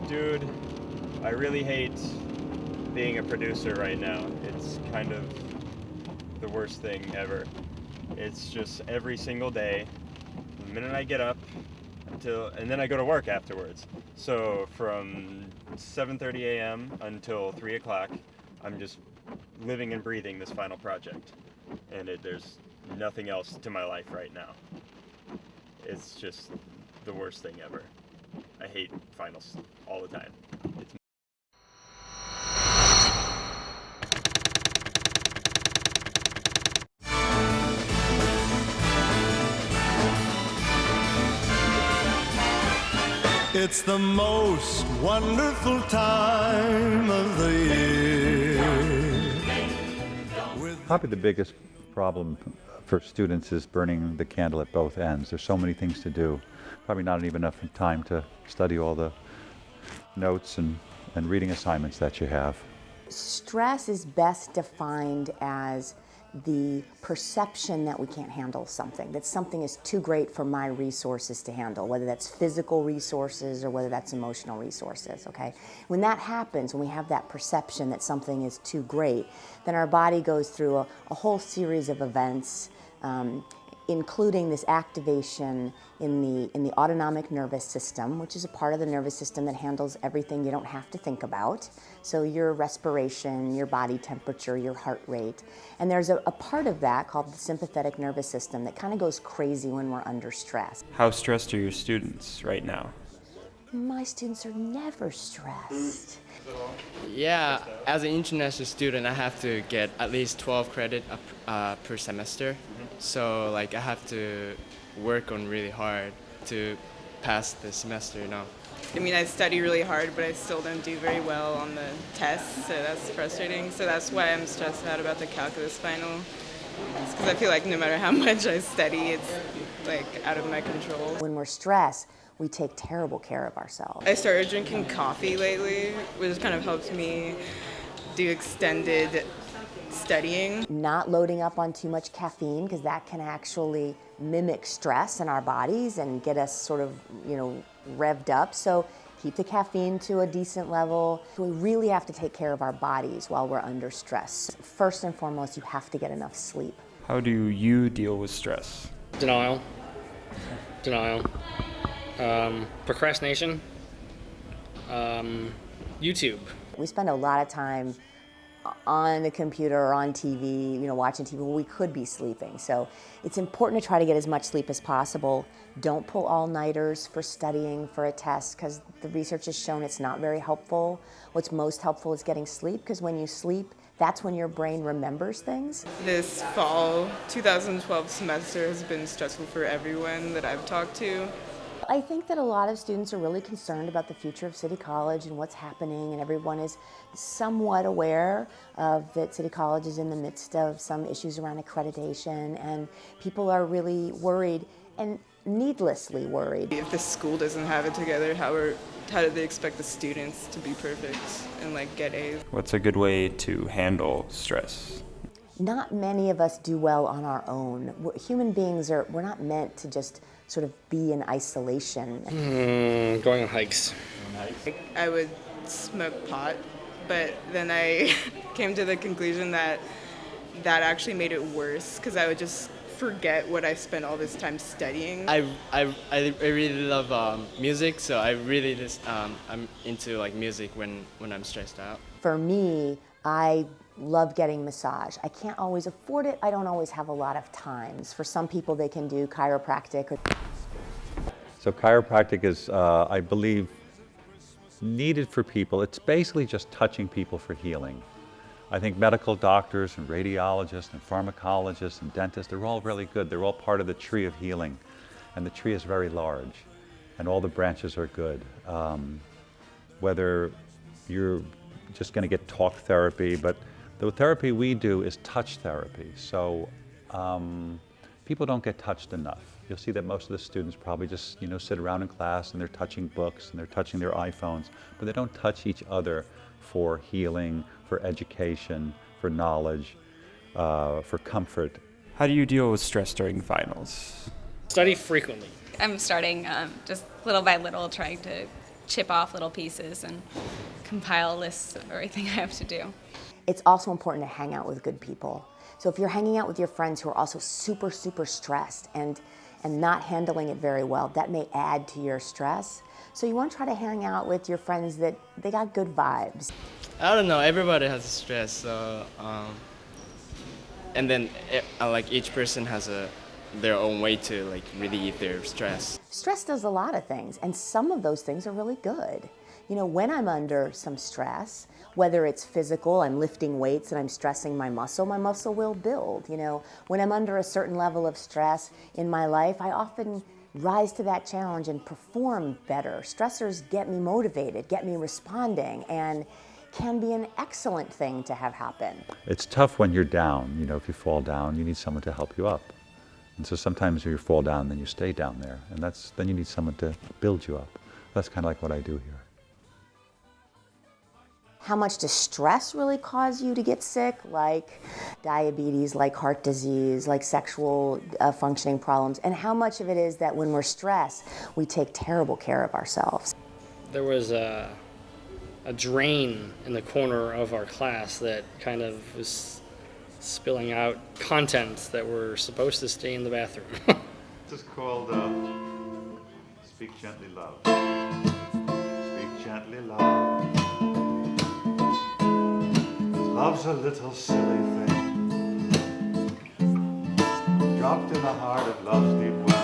Dude, I really hate being a producer right now. It's kind of the worst thing ever. It's just every single day, the minute I get up and then I go to work afterwards. So from 7:30 a.m. until 3 o'clock, I'm just living and breathing this final project. And there's nothing else to my life right now. It's just the worst thing ever. I hate finals all the time. It's It's the most wonderful time of the year. Probably the biggest problem for students is burning the candle at both ends. There's so many things to do. Probably not even enough time to study all the notes and reading assignments that you have. Stress is best defined as the perception that we can't handle something, that something is too great for my resources to handle, whether that's physical resources or whether that's emotional resources, okay? When that happens, when we have that perception that something is too great, then our body goes through a whole series of events, including this activation in the autonomic nervous system, which is a part of the nervous system that handles everything you don't have to think about. So your respiration, your body temperature, your heart rate. And there's a part of that called the sympathetic nervous system that kind of goes crazy when we're under stress. How stressed are your students right now? My students are never stressed. Yeah, as an international student, I have to get at least 12 credit per semester. So like I have to work on really hard to pass the semester, you know. I mean, I study really hard, but I still don't do very well on the tests, so that's frustrating. So that's why I'm stressed out about the calculus final. Because I feel like no matter how much I study, it's like out of my control. When we're stressed, we take terrible care of ourselves. I started drinking coffee lately, which kind of helps me do extended studying. Not loading up on too much caffeine, because that can actually mimic stress in our bodies and get us sort of, revved up. So keep the caffeine to a decent level. We really have to take care of our bodies while we're under stress. First and foremost, you have to get enough sleep. How do you deal with stress? Denial. Procrastination. YouTube. We spend a lot of time on the computer or on TV, watching TV when we could be sleeping. So it's important to try to get as much sleep as possible. Don't pull all-nighters for studying for a test, because the research has shown it's not very helpful. What's most helpful is getting sleep, because when you sleep, that's when your brain remembers things. This fall 2012 semester has been stressful for everyone that I've talked to. I think that a lot of students are really concerned about the future of City College and what's happening, and everyone is somewhat aware of that City College is in the midst of some issues around accreditation, and people are really worried, and needlessly worried. If the school doesn't have it together, how do they expect the students to be perfect and get A's? What's a good way to handle stress? Not many of us do well on our own. Human beings we're not meant to just sort of be in isolation. Going on hikes. I would smoke pot, but then I came to the conclusion that actually made it worse, because I would just forget what I spent all this time studying. I really love music, so I really just I'm into music when I'm stressed out. For me, I love getting massage. I can't always afford it. I don't always have a lot of time. For some people, they can do chiropractic. So chiropractic is, I believe, needed for people. It's basically just touching people for healing. I think medical doctors and radiologists and pharmacologists and dentists, they're all really good. They're all part of the tree of healing. And the tree is very large, and all the branches are good. Whether you're just going to get talk therapy, but the therapy we do is touch therapy. So people don't get touched enough. You'll see that most of the students probably just sit around in class and they're touching books and they're touching their iPhones, but they don't touch each other for healing, for education, for knowledge, for comfort. How do you deal with stress during finals? Study frequently. I'm starting just little by little trying to chip off little pieces and compile lists of everything I have to do. It's also important to hang out with good people. So if you're hanging out with your friends who are also super, super stressed and not handling it very well, that may add to your stress. So you want to try to hang out with your friends that they got good vibes. I don't know. Everybody has stress, so and then like each person has their own way to like relieve their stress. Stress does a lot of things, and some of those things are really good. You know, when I'm under some stress, whether it's physical, I'm lifting weights and I'm stressing my muscle will build. You know, when I'm under a certain level of stress in my life, I often rise to that challenge and perform better. Stressors get me motivated, get me responding, and can be an excellent thing to have happen. It's tough when you're down. You know, if you fall down, you need someone to help you up. And so sometimes when you fall down, then you stay down there. And then you need someone to build you up. That's kind of like what I do here. How much does stress really cause you to get sick? Like diabetes, like heart disease, like sexual functioning problems. And how much of it is that when we're stressed, we take terrible care of ourselves? There was a drain in the corner of our class that kind of was spilling out contents that were supposed to stay in the bathroom. This is called Speak Gently Love. Speak gently love. Love's a little silly thing, dropped in the heart of love's deep well.